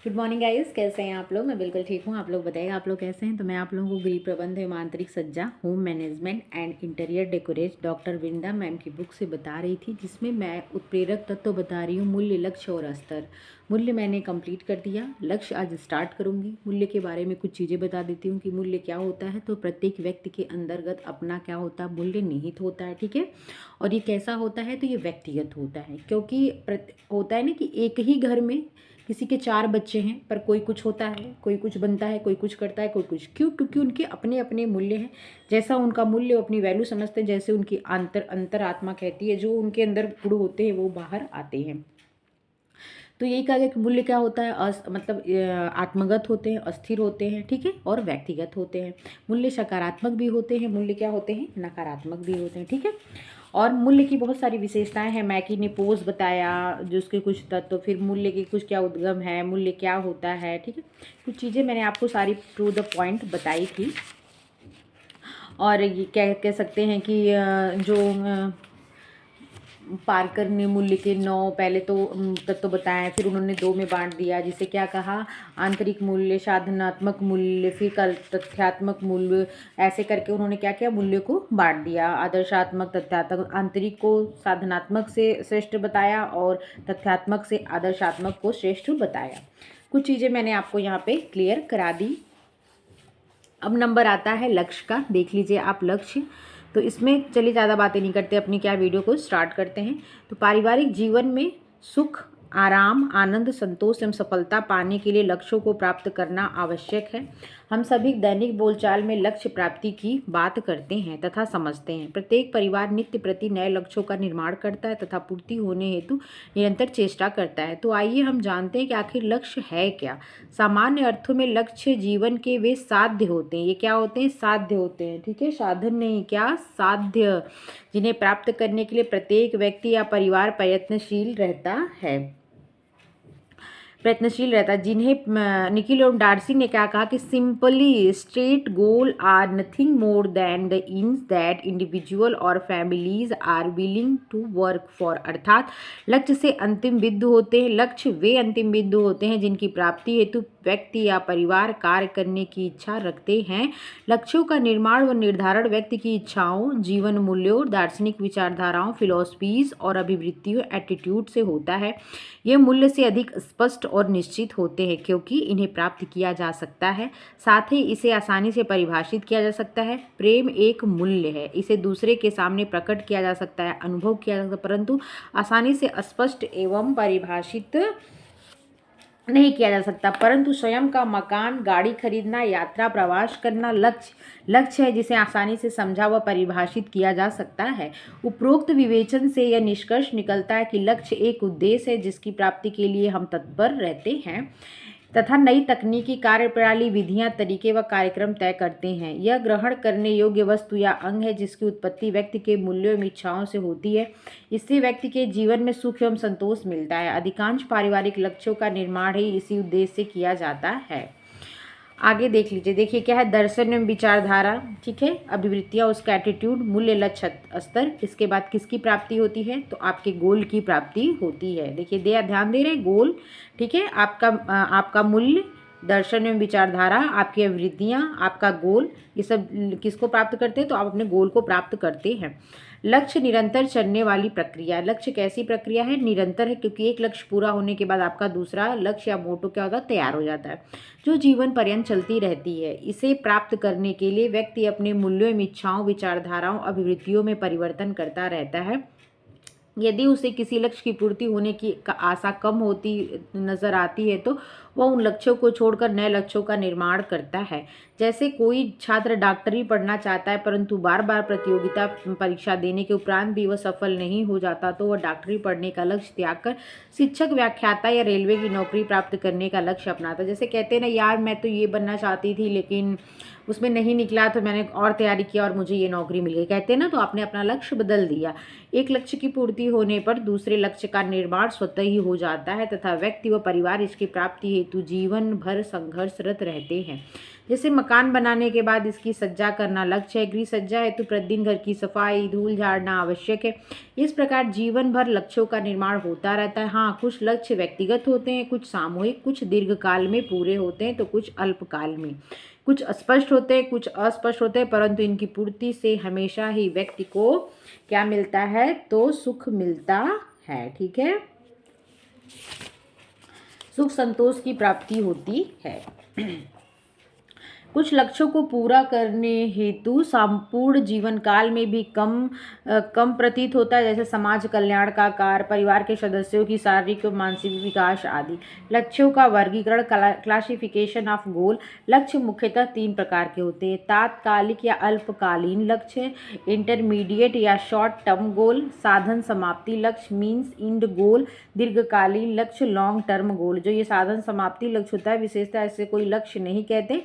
Good morning guys, कैसे हैं आप लोग। मैं बिल्कुल ठीक हूँ। आप लोग बताइए आप लोग कैसे हैं। तो मैं आप लोगों को गृह प्रबंध एवं आंतरिक सज्जा, home management and interior decorate doctor Vrinda ma'am की बुक से बता रही थी, जिसमें मैं उत्प्रेरक तत्व बता रही हूँ। मूल्य, लक्ष्य और स्तर। मूल्य मैंने कंप्लीट कर दिया, लक्ष्य आज स्टार्ट करूँगी। मूल्य के बारे में कुछ चीज़ें बता देती हूँ कि मूल्य क्या होता है। तो प्रत्येक व्यक्ति के अंतर्गत अपना क्या होता है, मूल्य निहित होता है, ठीक है। और ये कैसा होता है, तो ये व्यक्तिगत होता है, क्योंकि होता है ना कि एक ही घर में किसी के 4 बच्चे हैं, पर कोई कुछ होता है, कोई कुछ बनता है, कोई कुछ करता है, कोई कुछ। क्यों? क्योंकि उनके अपने अपने मूल्य हैं। जैसा उनका मूल्य, अपनी वैल्यू समझते हैं, जैसे उनकी अंतरात्मा कहती है, जो उनके अंदर गुण होते हैं वो बाहर आते हैं। तो यही कहा गया कि मूल्य क्या होता है, मतलब आत्मगत होते हैं, अस्थिर होते हैं, ठीक है, और व्यक्तिगत होते हैं। मूल्य सकारात्मक भी होते हैं, मूल्य क्या होते हैं, नकारात्मक भी होते हैं, ठीक है। और मूल्य की बहुत सारी विशेषताएं हैं। मैकी ने पोज बताया, जो उसके कुछ तत्व, फिर मूल्य की कुछ क्या उद्गम है, मूल्य क्या होता है, ठीक है। कुछ चीज़ें मैंने आपको सारी टू द पॉइंट बताई थी। और ये कह सकते हैं कि जो पार्कर ने मूल्य के 9 पहले तो तत्व बताए, फिर उन्होंने 2 में बांट दिया, जिसे क्या कहा, आंतरिक मूल्य, साधनात्मक मूल्य, फिर कल तथ्यात्मक मूल्य। ऐसे करके उन्होंने क्या किया, मूल्य को बांट दिया। आदर्शात्मक, तथ्यात्मक, आंतरिक को साधनात्मक से श्रेष्ठ बताया और तथ्यात्मक से आदर्शात्मक को श्रेष्ठ बताया। कुछ चीज़ें मैंने आपको यहाँ पे क्लियर करा दी। अब नंबर आता है लक्ष्य का। देख लीजिए आप लक्ष्य। तो इसमें चलिए ज़्यादा बातें नहीं करते, अपनी क्या वीडियो को स्टार्ट करते हैं। तो पारिवारिक जीवन में सुख, आराम, आनंद, संतोष एवं सफलता पाने के लिए लक्ष्यों को प्राप्त करना आवश्यक है। हम सभी दैनिक बोलचाल में लक्ष्य प्राप्ति की बात करते हैं तथा समझते हैं। प्रत्येक परिवार नित्य प्रति नए लक्ष्यों का निर्माण करता है तथा पूर्ति होने हेतु निरंतर चेष्टा करता है। तो आइए हम जानते हैं कि आखिर लक्ष्य है क्या। सामान्य अर्थों में लक्ष्य जीवन के वे साध्य होते हैं। ये क्या होते हैं, साध्य होते हैं, ठीक है, साधन नहीं, क्या, साध्य, जिन्हें प्राप्त करने के लिए प्रत्येक व्यक्ति या परिवार प्रयत्नशील रहता है। जिन्हें निखिल और डार्सी ने क्या कहा कि simply straight goal are nothing more than the aims that individual or families are willing to work for. अर्थात लक्ष्य से अंतिम बिंदु होते हैं, लक्ष्य वे अंतिम बिंदु होते हैं जिनकी प्राप्ति हेतु व्यक्ति या परिवार कार्य करने की इच्छा रखते हैं। लक्ष्यों का निर्माण व निर्धारण व्यक्ति की इच्छाओं, जीवन मूल्यों, दार्शनिक विचारधाराओं, फिलॉसफीज और अभिवृत्तियों, एटीट्यूड से होता है। ये मूल्य से अधिक स्पष्ट और निश्चित होते हैं क्योंकि इन्हें प्राप्त किया जा सकता है, साथ ही इसे आसानी से परिभाषित किया जा सकता है। प्रेम एक मूल्य है, इसे दूसरे के सामने प्रकट किया जा सकता है, अनुभव किया जा सकता है, परंतु आसानी से स्पष्ट एवं परिभाषित नहीं किया जा सकता। परंतु स्वयं का मकान, गाड़ी खरीदना, यात्रा, प्रवास करना लक्ष्य है जिसे आसानी से समझा व परिभाषित किया जा सकता है। उपरोक्त विवेचन से यह निष्कर्ष निकलता है कि लक्ष्य एक उद्देश्य है जिसकी प्राप्ति के लिए हम तत्पर रहते हैं तथा नई तकनीकी कार्यप्रणाली, विधियां, तरीके व कार्यक्रम तय करते हैं। यह ग्रहण करने योग्य वस्तु या अंग है जिसकी उत्पत्ति व्यक्ति के मूल्यों एवं इच्छाओं से होती है। इससे व्यक्ति के जीवन में सुख एवं संतोष मिलता है। अधिकांश पारिवारिक लक्ष्यों का निर्माण ही इसी उद्देश्य से किया जाता है। आगे देख लीजिए, देखिए क्या है, दर्शन एवं विचारधारा, ठीक है, अभिवृत्तियाँ, उसका एटीट्यूड, मूल्य, लक्ष्य, स्तर। इसके बाद किसकी प्राप्ति होती है, तो आपके गोल की प्राप्ति होती है। देखिए ध्यान दे रहे हैं, गोल, ठीक है, आपका मूल्य, दर्शन एवं विचारधारा, आपकी अभिवृत्तियाँ, आपका गोल, ये सब किसको प्राप्त करते हैं, तो आप अपने गोल को प्राप्त करते हैं। लक्ष्य निरंतर चलने वाली प्रक्रिया। लक्ष्य कैसी प्रक्रिया है, निरंतर है, क्योंकि एक लक्ष्य पूरा होने के बाद आपका दूसरा लक्ष्य या मोटो क्या होता है, तैयार हो जाता है, जो जीवन पर्यंत चलती रहती है। इसे प्राप्त करने के लिए व्यक्ति अपने मूल्यों एवं इच्छाओं, विचारधाराओं, अभिवृत्तियों में परिवर्तन करता रहता है। यदि उसे किसी लक्ष्य की पूर्ति होने की आशा कम होती नजर आती है तो वह उन लक्ष्यों को छोड़कर नए लक्ष्यों का निर्माण करता है। जैसे कोई छात्र डॉक्टरी पढ़ना चाहता है परंतु बार बार प्रतियोगिता परीक्षा देने के उपरांत भी वह सफल नहीं हो जाता, तो वह डॉक्टरी पढ़ने का लक्ष्य त्याग कर शिक्षक, व्याख्याता या रेलवे की नौकरी प्राप्त करने का लक्ष्य अपनाता है। जैसे कहते हैं ना, यार मैं तो ये बनना चाहती थी लेकिन उसमें नहीं निकला तो मैंने और तैयारी किया और मुझे ये नौकरी मिल गई, कहते हैं ना। तो आपने अपना लक्ष्य बदल दिया। एक लक्ष्य की पूर्ति होने पर दूसरे लक्ष्य का निर्माण स्वतः ही हो जाता है तथा व्यक्ति व परिवार इसकी प्राप्ति हेतु जीवन भर संघर्षरत रहते हैं। जैसे मकान बनाने के बाद इसकी सज्जा करना लक्ष्य है, गृह सज्जा हेतु प्रतिदिन घर की सफाई धूल झाड़ना आवश्यक है। इस प्रकार जीवन भर लक्ष्यों का निर्माण होता रहता है। हाँ, कुछ लक्ष्य व्यक्तिगत होते हैं, कुछ सामूहिक, कुछ दीर्घकाल में पूरे होते हैं तो कुछ अल्पकाल में, कुछ स्पष्ट होते हैं, कुछ अस्पष्ट होते हैं, परंतु इनकी पूर्ति से हमेशा ही व्यक्ति को क्या मिलता है, तो सुख मिलता है। ठीक है, सुख संतोष की प्राप्ति होती है। कुछ लक्ष्यों को पूरा करने हेतु संपूर्ण जीवन काल में भी कम प्रतीत होता है, जैसे समाज कल्याण का कार्य, परिवार के सदस्यों की शारीरिक और मानसिक विकास आदि। लक्ष्यों का वर्गीकरण, क्लासिफिकेशन ऑफ गोल। लक्ष्य मुख्यतः 3 प्रकार के होते हैं: तात्कालिक या अल्पकालीन लक्ष्य, इंटरमीडिएट या शॉर्ट टर्म गोल, साधन समाप्ति लक्ष्य मीन्स इंड गोल, दीर्घकालीन लक्ष्य लॉन्ग टर्म गोल। जो ये साधन समाप्ति लक्ष्य होता है, विशेषतः ऐसे कोई लक्ष्य नहीं कहते,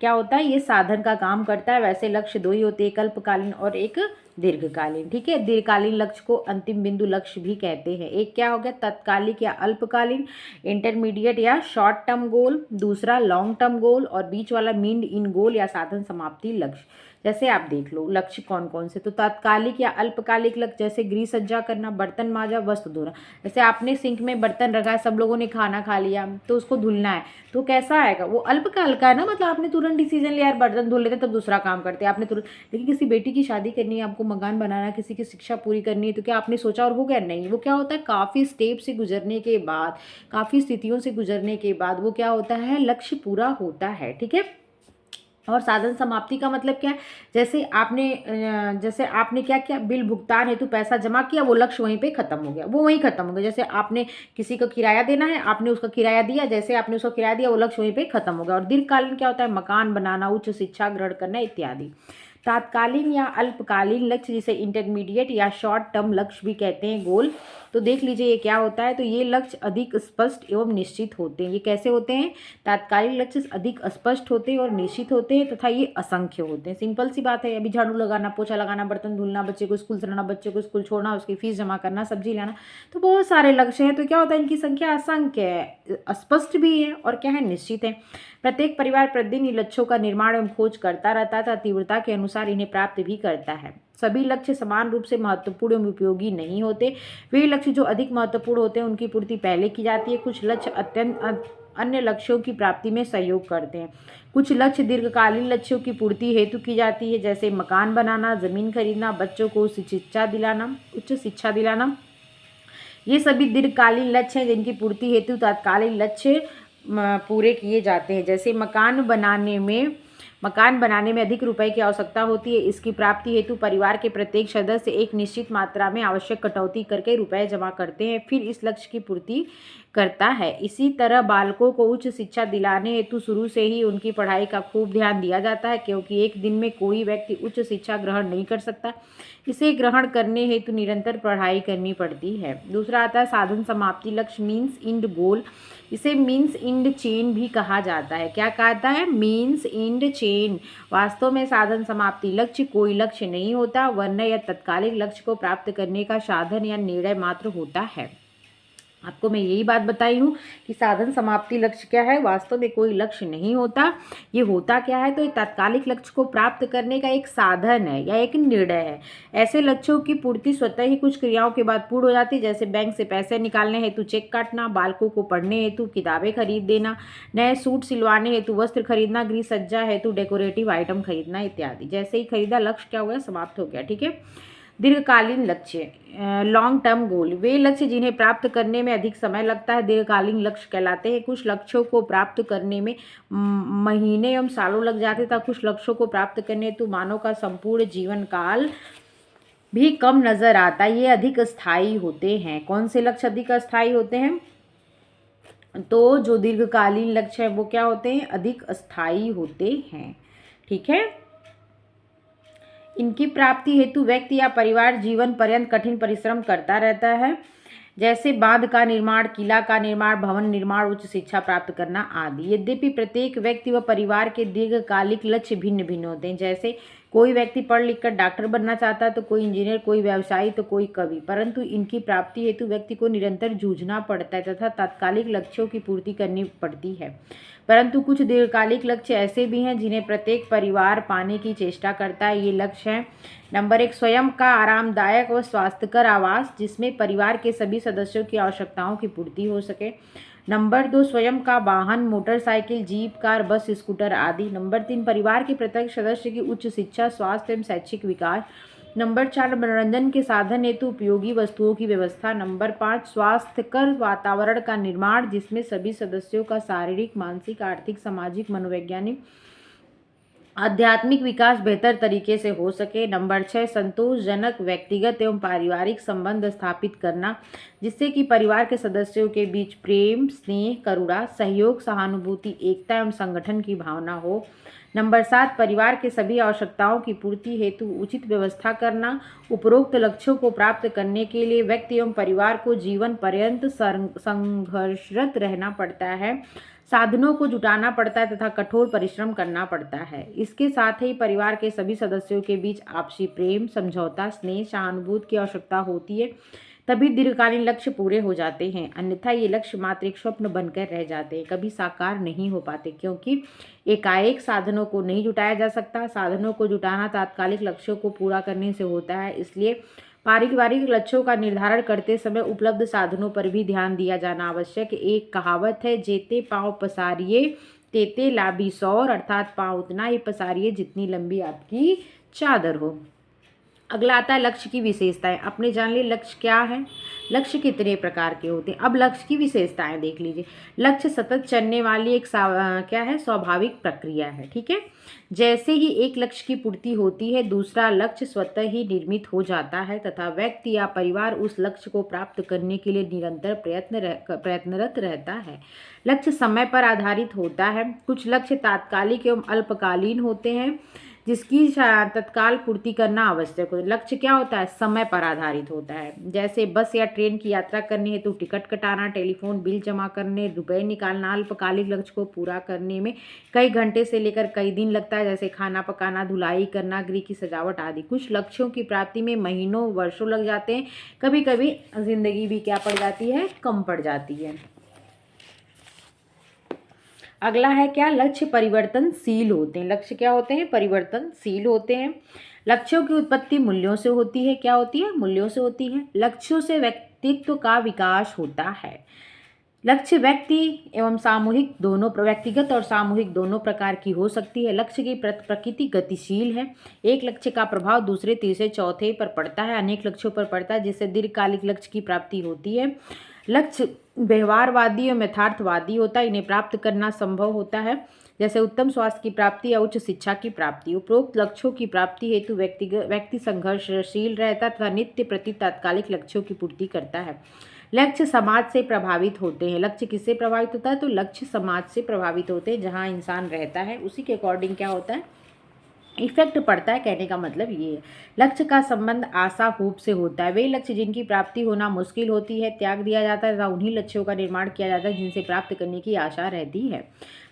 क्या होता है, ये साधन का काम करता है। वैसे लक्ष्य 2 ही होते हैं, एक अल्पकालीन और एक दीर्घकालीन। ठीक है, दीर्घकालीन लक्ष्य को अंतिम बिंदु लक्ष्य भी कहते हैं। एक क्या हो गया, तत्कालिक या अल्पकालीन, इंटरमीडिएट या शॉर्ट टर्म गोल, दूसरा लॉन्ग टर्म गोल, और बीच वाला मीन इन गोल या साधन समाप्ति लक्ष्य। जैसे आप देख लो लक्ष्य कौन कौन से, तो तात्कालिक या अल्पकालिक लक्ष्य जैसे गृह सज्जा करना, बर्तन मांजा, वस्त्र धोना। जैसे आपने सिंक में बर्तन रखा है, सब लोगों ने खाना खा लिया तो उसको धुलना है, तो कैसा आएगा, वो अल्पकाल का है ना, मतलब आपने तुरंत डिसीजन लिया यार बर्तन धुल लेते तब दूसरा काम करते हैं आपने तुरंत। लेकिन किसी बेटी की शादी करनी है, आपको मकान बनाना है, किसी की शिक्षा पूरी करनी है, तो क्या आपने सोचा और हो गया? नहीं, वो क्या होता है, काफ़ी स्टेप से गुजरने के बाद, काफ़ी स्थितियों से गुजरने के बाद वो क्या होता है, लक्ष्य पूरा होता है। ठीक है, और साधन समाप्ति का मतलब क्या है, जैसे आपने क्या किया, बिल भुगतान हेतु पैसा जमा किया, वो लक्ष्य वहीं पे खत्म हो गया, वो वहीं खत्म हो गया। जैसे आपने किसी को किराया देना है, आपने उसका किराया दिया, जैसे आपने उसको किराया दिया वो लक्ष्य वहीं पे खत्म हो गया। और दीर्घकालीन क्या होता है, मकान बनाना, उच्च शिक्षा ग्रहण करना इत्यादि। तात्कालीन या अल्पकालीन लक्ष्य जिसे इंटरमीडिएट या शॉर्ट टर्म लक्ष्य भी कहते हैं, गोल। तो देख लीजिए ये क्या होता है, तो ये लक्ष्य अधिक स्पष्ट एवं निश्चित होते हैं। ये कैसे होते हैं, तात्कालिक लक्ष्य अधिक स्पष्ट होते हैं और निश्चित होते हैं तथा ये असंख्य होते हैं। सिंपल सी बात है, अभी झाड़ू लगाना, पोछा लगाना, बर्तन धुलना, बच्चे को स्कूल से लाना, बच्चे को स्कूल छोड़ना, उसकी फीस जमा करना, सब्जी लाना, तो बहुत सारे लक्ष्य हैं। तो क्या होता है, इनकी संख्या असंख्य है, स्पष्ट भी है और क्या है, निश्चित है। प्रत्येक परिवार प्रतिदिन इन लक्ष्यों का निर्माण एवं खोज करता रहता था, तीव्रता के अनुसार इन्हें प्राप्त भी करता है। सभी लक्ष्य समान रूप से महत्वपूर्ण एवं उपयोगी नहीं होते। वे लक्ष्य जो अधिक महत्वपूर्ण होते हैं उनकी पूर्ति पहले की जाती है। कुछ लक्ष्य अन्य लक्ष्यों की प्राप्ति में सहयोग करते हैं। कुछ लक्ष्य दीर्घकालीन लक्ष्यों की पूर्ति हेतु की जाती है, जैसे मकान बनाना, जमीन खरीदना, बच्चों को उच्च शिक्षा दिलाना। ये सभी दीर्घकालीन लक्ष्य हैं जिनकी पूर्ति हेतु तात्कालिक लक्ष्य पूरे किए जाते हैं। जैसे मकान बनाने में अधिक रुपए की आवश्यकता होती है। इसकी प्राप्ति हेतु परिवार के प्रत्येक सदस्य एक निश्चित मात्रा में आवश्यक कटौती करके रुपए जमा करते हैं, फिर इस लक्ष्य की पूर्ति करता है। इसी तरह बालकों को उच्च शिक्षा दिलाने हेतु शुरू से ही उनकी पढ़ाई का खूब ध्यान दिया जाता है, क्योंकि एक दिन में कोई व्यक्ति उच्च शिक्षा ग्रहण नहीं कर सकता। इसे ग्रहण करने हेतु निरंतर पढ़ाई करनी पड़ती है। दूसरा आता है साधन समाप्ति लक्ष्य मीन्स इंड गोल। इसे मीन्स इंड चेन भी कहा जाता है। क्या कहता है, मीन्स इंड चेन। वास्तव में साधन समाप्ति लक्ष्य कोई लक्ष्य नहीं होता, वरना यह तत्कालिक लक्ष्य को प्राप्त करने का साधन या निर्णय मात्र होता है। आपको मैं यही बात बताई हूँ कि साधन समाप्ति लक्ष्य क्या है, वास्तव में कोई लक्ष्य नहीं होता। ये होता क्या है, तो ये तात्कालिक लक्ष्य को प्राप्त करने का एक साधन है या एक निर्णय है। ऐसे लक्ष्यों की पूर्ति स्वतः ही कुछ क्रियाओं के बाद पूर्ण हो जाती है, जैसे बैंक से पैसे निकालने हेतु चेक काटना, बालकों को पढ़ने हेतु किताबें खरीद देना, नए सूट सिलवाने हेतु वस्त्र खरीदना, गृह सज्जा हेतु डेकोरेटिव आइटम खरीदना इत्यादि। जैसे ही खरीदा लक्ष्य क्या हो गया, समाप्त हो गया। ठीक है, दीर्घकालीन लक्ष्य लॉन्ग टर्म गोल, वे लक्ष्य जिन्हें प्राप्त करने में अधिक समय लगता है दीर्घकालीन लक्ष्य कहलाते हैं। कुछ लक्ष्यों को प्राप्त करने में महीने एवं सालों लग जाते थे, कुछ लक्ष्यों को प्राप्त करने हेतु मानव का संपूर्ण जीवन काल भी कम नजर आता है। ये अधिक स्थायी होते हैं। कौन से लक्ष्य अधिक स्थायी होते हैं, तो जो दीर्घकालीन लक्ष्य है वो क्या होते हैं, अधिक स्थायी होते हैं। ठीक है, इनकी प्राप्ति हेतु व्यक्ति या परिवार जीवन पर्यंत कठिन परिश्रम करता रहता है। जैसे बांध का निर्माण, किला का निर्माण, भवन निर्माण, उच्च शिक्षा प्राप्त करना आदि। यद्यपि प्रत्येक व्यक्ति व परिवार के दीर्घकालिक लक्ष्य भिन्न भिन्न होते हैं। जैसे कोई व्यक्ति पढ़ लिख कर डॉक्टर बनना चाहता है तो कोई इंजीनियर, कोई व्यवसायी तो कोई कवि, परंतु इनकी प्राप्ति हेतु व्यक्ति को निरंतर जूझना पड़ता है तथा तात्कालिक लक्ष्यों की पूर्ति करनी पड़ती है। परंतु कुछ दीर्घकालिक लक्ष्य ऐसे भी हैं जिन्हें प्रत्येक परिवार पाने की चेष्टा करता है। ये लक्ष्य हैं: नंबर 1, स्वयं का आरामदायक व स्वास्थ्यकर आवास जिसमें परिवार के सभी सदस्यों की आवश्यकताओं की पूर्ति हो सके। नंबर 2, स्वयं का वाहन, मोटरसाइकिल, जीप, कार, बस, स्कूटर आदि। नंबर 3, परिवार के प्रत्येक सदस्य की उच्च शिक्षा, स्वास्थ्य एवं शैक्षिक विकास। नंबर 4, मनोरंजन के साधन हेतु उपयोगी वस्तुओं की व्यवस्था। नंबर 5, स्वास्थ्यकर वातावरण का निर्माण जिसमें सभी सदस्यों का शारीरिक, मानसिक, आर्थिक, सामाजिक, मनोवैज्ञानिक, आध्यात्मिक विकास बेहतर तरीके से हो सके। नंबर 6, संतोषजनक व्यक्तिगत एवं पारिवारिक संबंध स्थापित करना जिससे कि परिवार के सदस्यों के बीच प्रेम, स्नेह, करुणा, सहयोग, सहानुभूति, एकता एवं संगठन की भावना हो। नंबर 7, परिवार के सभी आवश्यकताओं की पूर्ति हेतु उचित व्यवस्था करना। उपरोक्त लक्ष्यों को प्राप्त करने के लिए व्यक्ति एवं परिवार को जीवन पर्यंत संघर्षरत रहना पड़ता है, साधनों को जुटाना पड़ता है तथा कठोर परिश्रम करना पड़ता है। इसके साथ ही परिवार के सभी सदस्यों के बीच आपसी प्रेम, समझौता, स्नेह, सहानुभूति की आवश्यकता होती है, तभी दीर्घकालीन लक्ष्य पूरे हो जाते हैं। अन्यथा ये लक्ष्य मात्र एक स्वप्न बनकर रह जाते हैं, कभी साकार नहीं हो पाते, क्योंकि एकाएक साधनों को नहीं जुटाया जा सकता। साधनों को जुटाना तात्कालिक लक्ष्यों को पूरा करने से होता है। इसलिए पारिवारिक लक्ष्यों का निर्धारण करते समय उपलब्ध साधनों पर भी ध्यान दिया जाना आवश्यक। एक कहावत है, जेते पाँव पसारिए तेते लाभी सौर, अर्थात पाँव उतना ही पसारिए जितनी लंबी आपकी चादर हो। अगला आता है लक्ष्य की विशेषताएं। आपने जान ली लक्ष्य क्या है, लक्ष्य कितने प्रकार के होते हैं। अब लक्ष्य की विशेषताएं देख लीजिए। लक्ष्य सतत चलने वाली एक क्या है, स्वाभाविक प्रक्रिया है। ठीक है, जैसे ही एक लक्ष्य की पूर्ति होती है दूसरा लक्ष्य स्वतः ही निर्मित हो जाता है तथा व्यक्ति या परिवार उस लक्ष्य को प्राप्त करने के लिए निरंतर प्रयत्नरत रहता है। लक्ष्य समय पर आधारित होता है। कुछ लक्ष्य तात्कालिक एवं अल्पकालीन होते हैं जिसकी तत्काल पूर्ति करना आवश्यक हो। लक्ष्य क्या होता है, समय पर आधारित होता है। जैसे बस या ट्रेन की यात्रा करनी है तो टिकट कटाना, टेलीफोन बिल जमा करने, रुपए निकालना। अल्पकालिक लक्ष्य को पूरा करने में कई घंटे से लेकर कई दिन लगता है, जैसे खाना पकाना, धुलाई करना, गृह की सजावट आदि। कुछ लक्ष्यों की प्राप्ति में महीनों वर्षों लग जाते हैं, कभी कभी जिंदगी भी क्या पड़ जाती है, कम पड़ जाती है। अगला है क्या, लक्ष्य परिवर्तनशील होते हैं। लक्ष्य क्या होते हैं, परिवर्तनशील होते हैं। लक्ष्यों की उत्पत्ति मूल्यों से होती है। क्या होती है, मूल्यों से होती है। लक्ष्यों से व्यक्तित्व का विकास होता है। लक्ष्य व्यक्ति एवं सामूहिक दोनों, व्यक्तिगत और सामूहिक दोनों प्रकार की हो सकती है। लक्ष्य की प्रकृति गतिशील है। एक लक्ष्य का प्रभाव दूसरे, तीसरे, चौथे पर पड़ता है, अनेक लक्ष्यों पर पड़ता है, जिससे दीर्घकालिक लक्ष्य की प्राप्ति होती है। लक्ष्य व्यवहारवादी और यथार्थवादी होता है, इन्हें प्राप्त करना संभव होता है, जैसे उत्तम स्वास्थ्य की प्राप्ति या उच्च शिक्षा की प्राप्ति। उपरोक्त लक्ष्यों की प्राप्ति हेतु व्यक्ति संघर्षशील रहता तथा नित्य प्रति तात्कालिक लक्ष्यों की पूर्ति करता है। लक्ष्य समाज से प्रभावित होते हैं। लक्ष्य किससे प्रभावित होता है, तो लक्ष्य समाज से प्रभावित होते हैं। जहाँ इंसान रहता है उसी के अकॉर्डिंग क्या होता है, इफेक्ट पड़ता है। कहने का मतलब ये है। लक्ष्य का संबंध आशा खूब से होता है। वे लक्ष्य जिनकी प्राप्ति होना मुश्किल होती है त्याग दिया जाता है तथा उन्हीं लक्ष्यों का निर्माण किया जाता है जिनसे प्राप्त करने की आशा रहती है।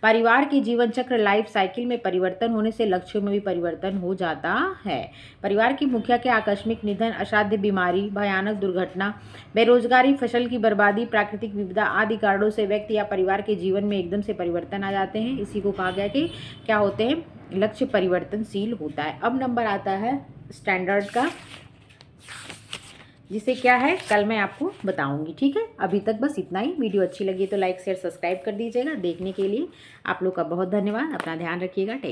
परिवार के जीवन चक्र लाइफ साइकिल में परिवर्तन होने से लक्ष्यों में भी परिवर्तन हो जाता है। परिवार की मुखिया के आकस्मिक निधन, असाध्य बीमारी, भयानक दुर्घटना, बेरोजगारी, फसल की बर्बादी, प्राकृतिक विपदा आदि कारणों से व्यक्ति या परिवार के जीवन में एकदम से परिवर्तन आ जाते हैं। इसी को कहा गया कि क्या होते हैं, लक्ष्य परिवर्तनशील होता है। अब नंबर आता है स्टैंडर्ड का, जिसे क्या है कल मैं आपको बताऊंगी। ठीक है, अभी तक बस इतना ही। वीडियो अच्छी लगी तो लाइक शेयर सब्सक्राइब कर दीजिएगा। देखने के लिए आप लोग का बहुत धन्यवाद। अपना ध्यान रखिएगा। टेक